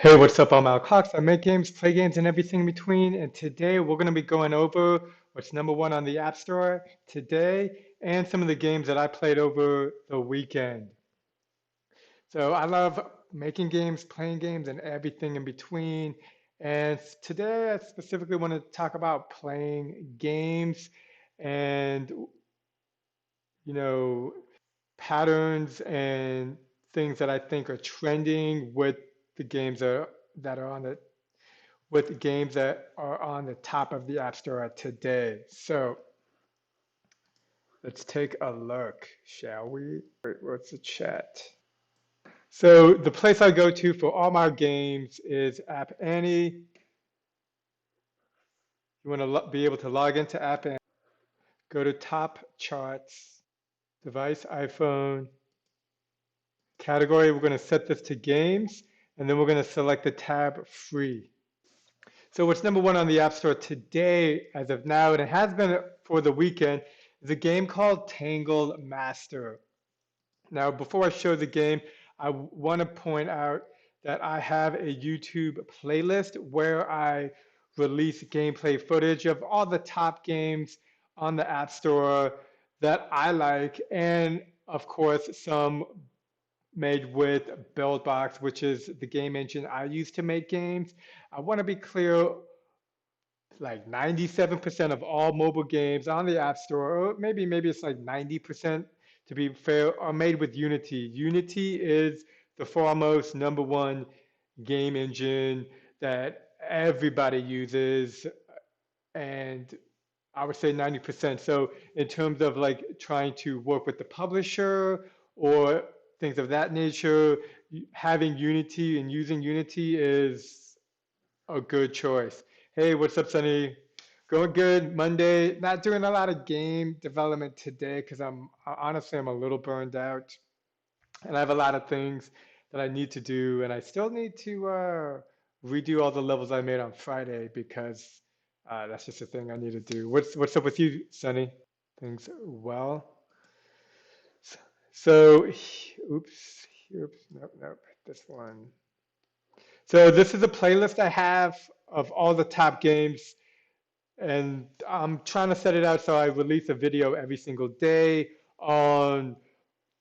Hey, what's up? I'm Al Cox. I make games, play games, and everything in between. And today we're going to be going over what's number one on the App Store today and some of the games that I played over the weekend. So I love making games, playing games, and everything in between. And today I specifically want to talk about playing games and, you know, patterns and things that I think are trending with the games that are on the with games that are on the top of the App Store today. So let's take a look, shall we? Wait, what's the chat? So the place I go to for all my games is Appannie. You want to be able to log into Appannie, go to top charts, device, iPhone, category. We're going to set this to games, and then we're going to select the tab free. So what's number one on the App Store today, as of now, and it has been for the weekend, is a game called Tangle Master. Now, before I show the game, I want to point out that I have a YouTube playlist where I release gameplay footage of all the top games on the App Store that I like, and of course, some made with BuildBox, which is the game engine I use to make games. I want to be clear, like 97% of all mobile games on the App Store, or maybe it's like 90% to be fair, are made with Unity. Unity is the foremost number one game engine that everybody uses, and I would say 90%. So in terms of like trying to work with the publisher or things of that nature, having Unity and using Unity is a good choice. Hey, what's up, Sunny? Going good. Monday. Not doing a lot of game development today because I'm a little burned out, and I have a lot of things that I need to do, and I still need to redo all the levels I made on Friday because that's just a thing I need to do. What's up with you, Sunny? Things well. So, oops, nope, this one. So this is a playlist I have of all the top games, and I'm trying to set it out so I release a video every single day on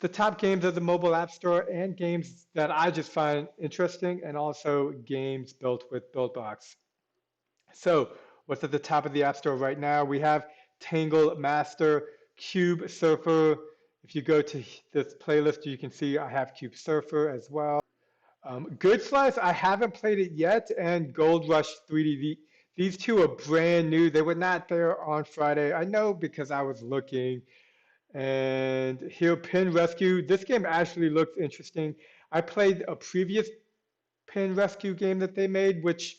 the top games of the mobile app store and games that I just find interesting, and also games built with BuildBox. So what's at the top of the app store right now? We have Tangle Master, Cube Surfer. If you go to this playlist, you can see I have Cube Surfer as well. Good Slice, I haven't played it yet, and Gold Rush 3D. These two are brand new. They were not there on Friday. I know because I was looking. And here, Pin Rescue. This game actually looks interesting. I played a previous Pin Rescue game that they made, which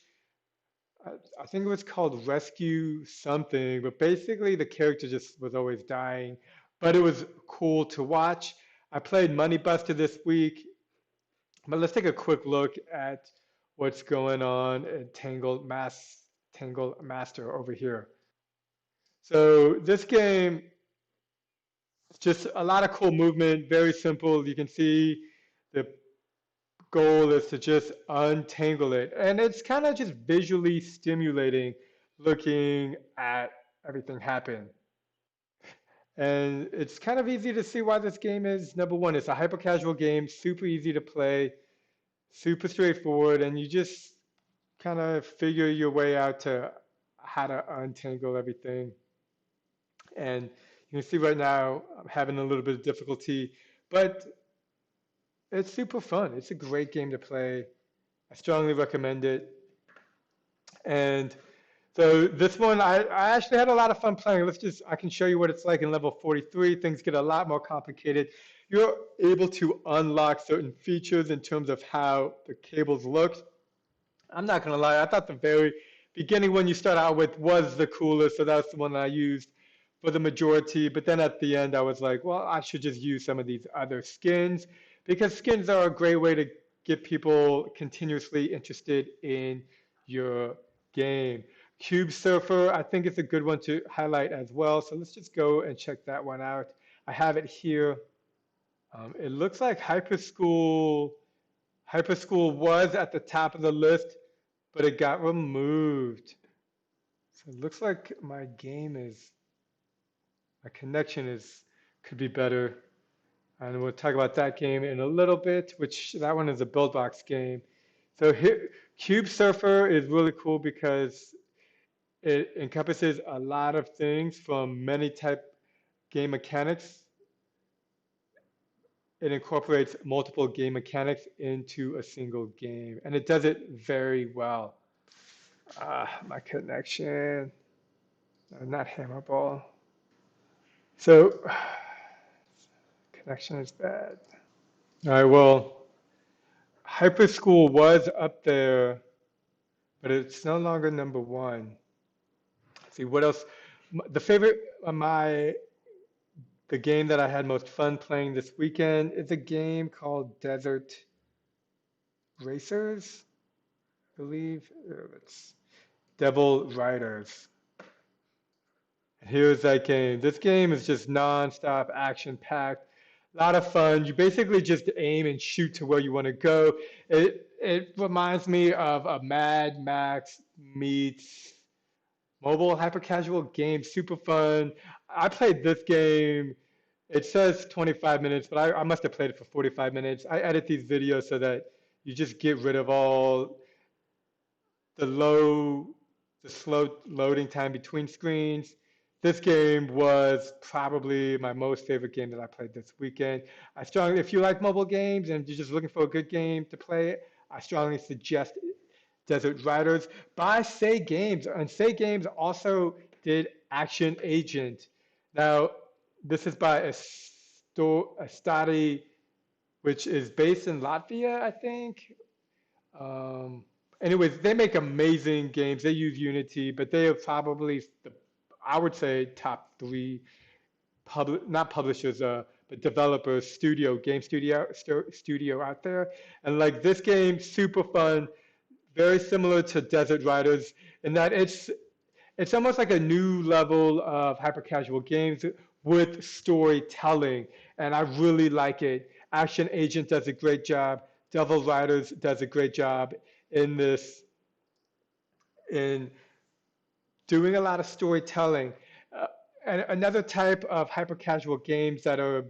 I think it was called Rescue something, but basically the character just was always dying. But it was cool to watch. I played Money Buster this week, but let's take a quick look at what's going on at Tangle Master over here. So this game, just a lot of cool movement, very simple. You can see the goal is to just untangle it. And it's kind of just visually stimulating looking at everything happen. And it's kind of easy to see why this game is number one. It's a hyper casual game, super easy to play, super straightforward, and you just kind of figure your way out to how to untangle everything. And you can see right now I'm having a little bit of difficulty, but it's super fun. It's a great game to play. I strongly recommend it. And so this one, I actually had a lot of fun playing. I can show you what it's like in level 43. Things get a lot more complicated. You're able to unlock certain features in terms of how the cables looked. I'm not gonna lie, I thought the very beginning one you start out with was the coolest, so that's the one that I used for the majority. But then at the end, I was like, well, I should just use some of these other skins because skins are a great way to get people continuously interested in your game. Cube Surfer, I think it's a good one to highlight as well. So let's just go and check that one out. I have it here. It looks like Hyperschool was at the top of the list, but it got removed. So it looks like my connection could be better. And we'll talk about that game in a little bit, which that one is a build box game. So here, Cube Surfer is really cool because it encompasses a lot of things from many type game mechanics. It incorporates multiple game mechanics into a single game, and it does it very well. My connection, not Hammerball. So connection is bad. All right, well, Hyperschool was up there, but it's no longer number one. Let's see what else. The favorite of the game that I had most fun playing this weekend is a game called Desert Racers, I believe. It's Devil Riders. And here's that game. This game is just non-stop action-packed. A lot of fun. You basically just aim and shoot to where you want to go. It reminds me of a Mad Max meets mobile hyper-casual game. Super fun. I played this game. It says 25 minutes, but I must have played it for 45 minutes. I edit these videos so that you just get rid of all the low, the slow loading time between screens. This game was probably my most favorite game that I played this weekend. If you like mobile games and you're just looking for a good game to play, I strongly suggest Desert Riders by SayGames. And SayGames also did Action Agent. Now, this is by Appannie, which is based in Latvia, I think. Um, Anyways, they make amazing games. They use Unity, but they are probably I would say, top three not publishers, but developers, studio out there. And like this game, super fun, very similar to Desert Riders in that it's almost like a new level of hyper casual games with storytelling, and I really like it. Action Agent does a great job. Devil Riders does a great job in this in doing a lot of storytelling. Uh, and another type of hyper casual games that are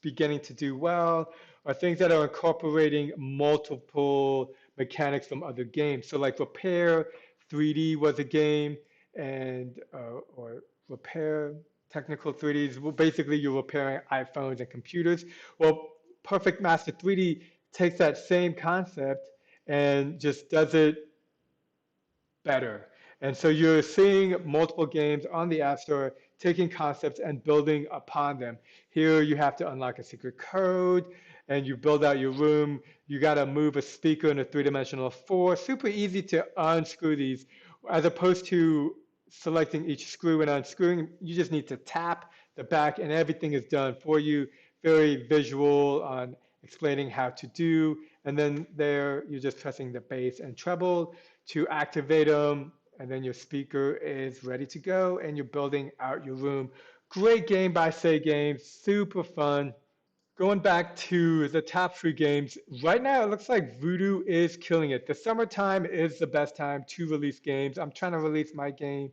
beginning to do well are things that are incorporating multiple mechanics from other games. So like Repair 3D was a game, and or Repair Technical 3Ds. Well, basically, you're repairing iPhones and computers. Well, Perfect Master 3D takes that same concept and just does it better. And so you're seeing multiple games on the App Store taking concepts and building upon them. Here you have to unlock a secret code and you build out your room. You got to move a speaker in a three-dimensional four. Super easy to unscrew these. As opposed to selecting each screw and unscrewing, you just need to tap the back and everything is done for you. Very visual on explaining how to do. And then there you're just pressing the bass and treble to activate them, and then your speaker is ready to go, and you're building out your room. Great game by SayGames, super fun. Going back to the top three games, right now it looks like Voodoo is killing it. The summertime is the best time to release games. I'm trying to release my game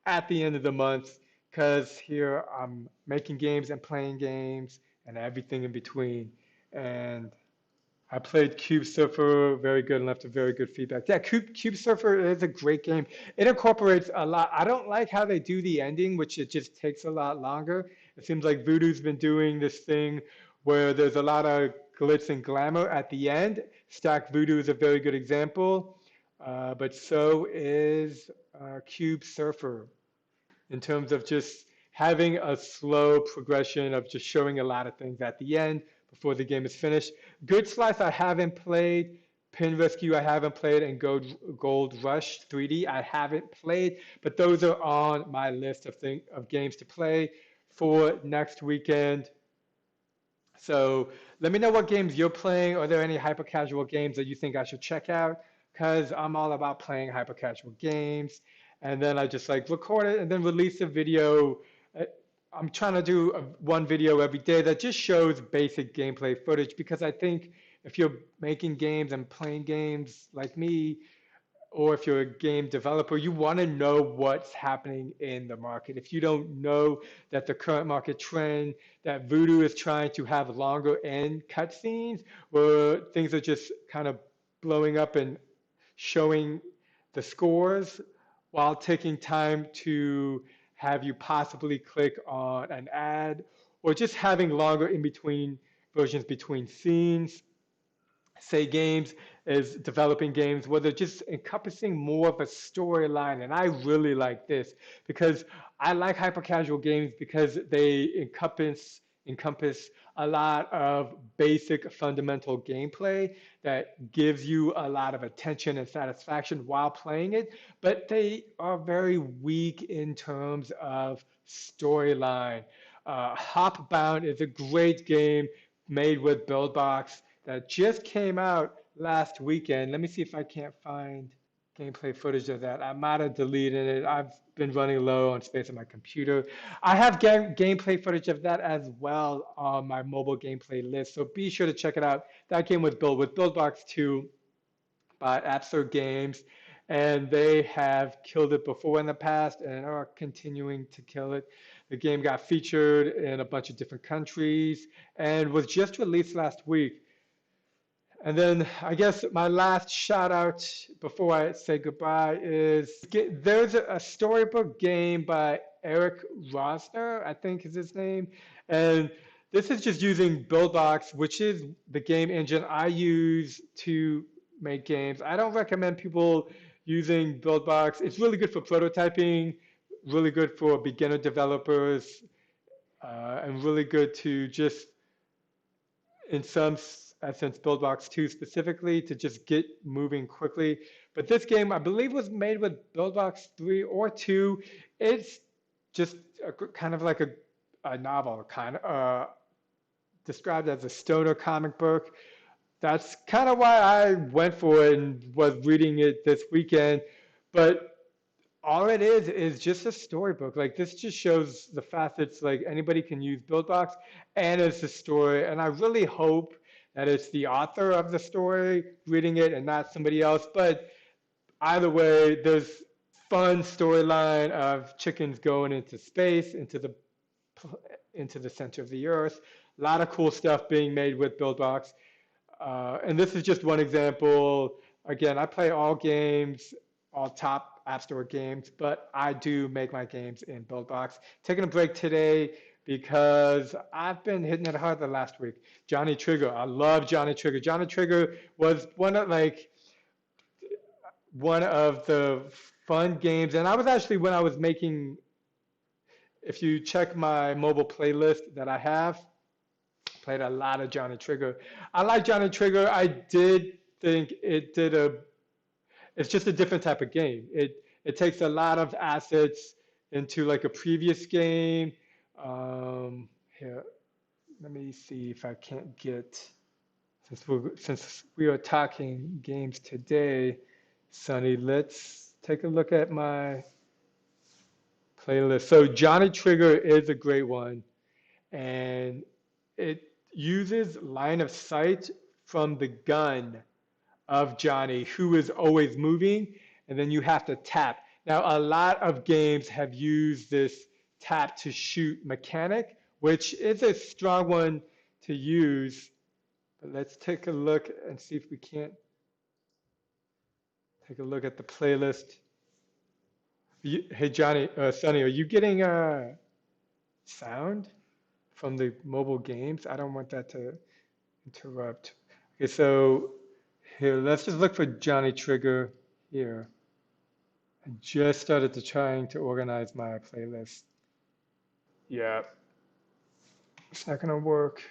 at the end of the month because here I'm making games and playing games and everything in between. And I played Cube Surfer, very good, and left a very good feedback. Yeah, Cube Surfer is a great game. It incorporates a lot. I don't like how they do the ending, which it just takes a lot longer. It seems like Voodoo's been doing this thing where there's a lot of glitz and glamour at the end. Stack Voodoo is a very good example, but so is Cube Surfer in terms of just having a slow progression of just showing a lot of things at the end before the game is finished. Good Slice I haven't played. Pin Rescue I haven't played, and Gold Rush 3D I haven't played, but those are on my list of games to play for next weekend. So let me know what games you're playing. Are there any hyper casual games that you think I should check out? Because I'm all about playing hyper casual games. And then I just like record it and then release a video. Uh, I'm trying to do one video every day that just shows basic gameplay footage because I think if you're making games and playing games like me, or if you're a game developer, you want to know what's happening in the market. If you don't know that the current market trend, that Voodoo is trying to have longer end cutscenes, where things are just kind of blowing up and showing the scores while taking time to have you possibly click on an ad, or just having longer in between versions between scenes. SayGames is developing games where they're just encompassing more of a storyline. And I really like this because I like hyper casual games because they encompass a lot of basic fundamental gameplay that gives you a lot of attention and satisfaction while playing it, but they are very weak in terms of storyline. Hopbound is a great game made with Buildbox that just came out last weekend. Let me see if I can't find gameplay footage of that. I might have deleted it. I've been running low on space on my computer. I have gameplay footage of that as well on my mobile gameplay list. So be sure to check it out. That game was built with Buildbox 2 by AppStore Games, and they have killed it before in the past and are continuing to kill it. The game got featured in a bunch of different countries and was just released last week. And then I guess my last shout out before I say goodbye is there's a storybook game by Eric Rosner, I think is his name. And this is just using Buildbox, which is the game engine I use to make games. I don't recommend people using Buildbox. It's really good for prototyping, really good for beginner developers, and really good to just in some sense, Buildbox 2 specifically to just get moving quickly. But this game, I believe, was made with Buildbox 3 or 2. It's just kind of like a novel, kind of described as a stoner comic book. That's kind of why I went for it and was reading it this weekend. But all it is just a storybook. Like this just shows the facets like anybody can use Buildbox and it's a story. And I really hope that it's the author of the story reading it and not somebody else. But either way, there's fun storyline of chickens going into space, into the center of the earth. A lot of cool stuff being made with Buildbox. And this is just one example. Again, I play all games, all top App Store games, but I do make my games in Buildbox. Taking a break today because I've been hitting it hard the last week. Johnny Trigger, I love Johnny Trigger. Johnny Trigger was one of the fun games, and I was actually when I was making. If you check my mobile playlist that I have, played a lot of Johnny Trigger. I like Johnny Trigger. I did think it's just a different type of game. It takes a lot of assets into like a previous game. Here, let me see if I can't get, since we are talking games today, Sonny, let's take a look at my playlist. So Johnny Trigger is a great one, and it uses line of sight from the gun of Johnny, who is always moving, and then you have to tap. Now, a lot of games have used this tap to shoot mechanic, which is a strong one to use. But let's take a look and see if we can't take a look at the playlist. Hey, Johnny, Sonny, are you getting sound from the mobile games? I don't want that to interrupt. Okay, so here, let's just look for Johnny Trigger here. I just started trying to organize my playlist. Yeah, it's not gonna work.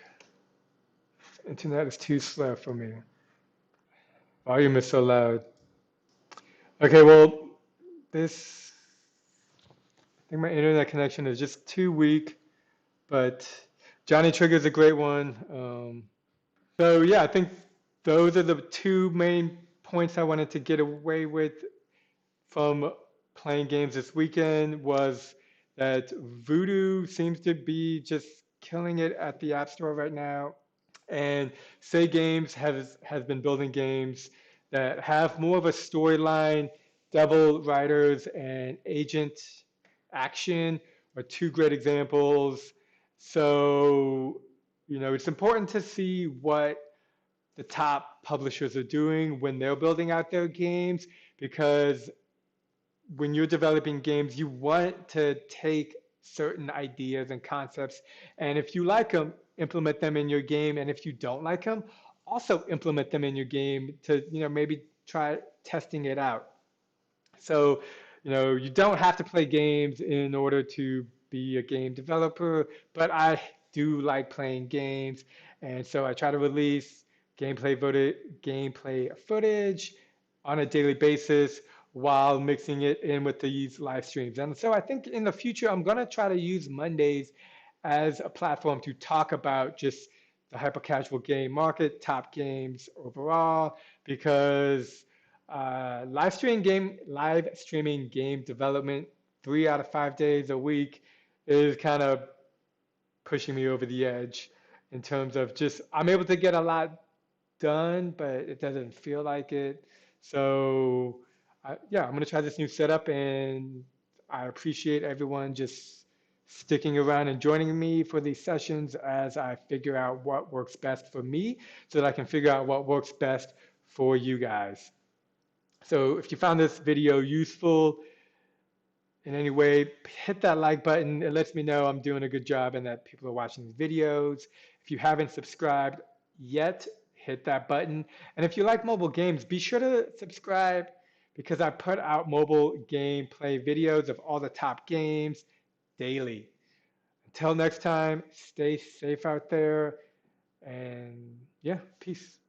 Internet is too slow for me. Volume is so loud. Okay, well, this, I think my internet connection is just too weak, but Johnny Trigger is a great one. So yeah, I think those are the two main points I wanted to get away with from playing games this weekend was that Voodoo seems to be just killing it at the App Store right now. And Say Games has been building games that have more of a storyline. Devil Riders and Agent Action are two great examples. So, it's important to see what the top publishers are doing when they're building out their games, because when you're developing games, you want to take certain ideas and concepts, and if you like them, implement them in your game, and if you don't like them, also implement them in your game to, maybe try testing it out. So, you don't have to play games in order to be a game developer, but I do like playing games, and so I try to release gameplay footage on a daily basis while mixing it in with these live streams. And so I think in the future, I'm going to try to use Mondays as a platform to talk about just the hyper casual game market, top games overall, because live streaming game development 3 out of 5 days a week is kind of pushing me over the edge in terms of just I'm able to get a lot done, but it doesn't feel like it. So, yeah, I'm gonna try this new setup, and I appreciate everyone just sticking around and joining me for these sessions as I figure out what works best for me, so that I can figure out what works best for you guys. So, if you found this video useful in any way, hit that like button. It lets me know I'm doing a good job and that people are watching these videos. If you haven't subscribed yet, hit that button. And if you like mobile games, be sure to subscribe, because I put out mobile gameplay videos of all the top games daily. Until next time, stay safe out there, and yeah, peace.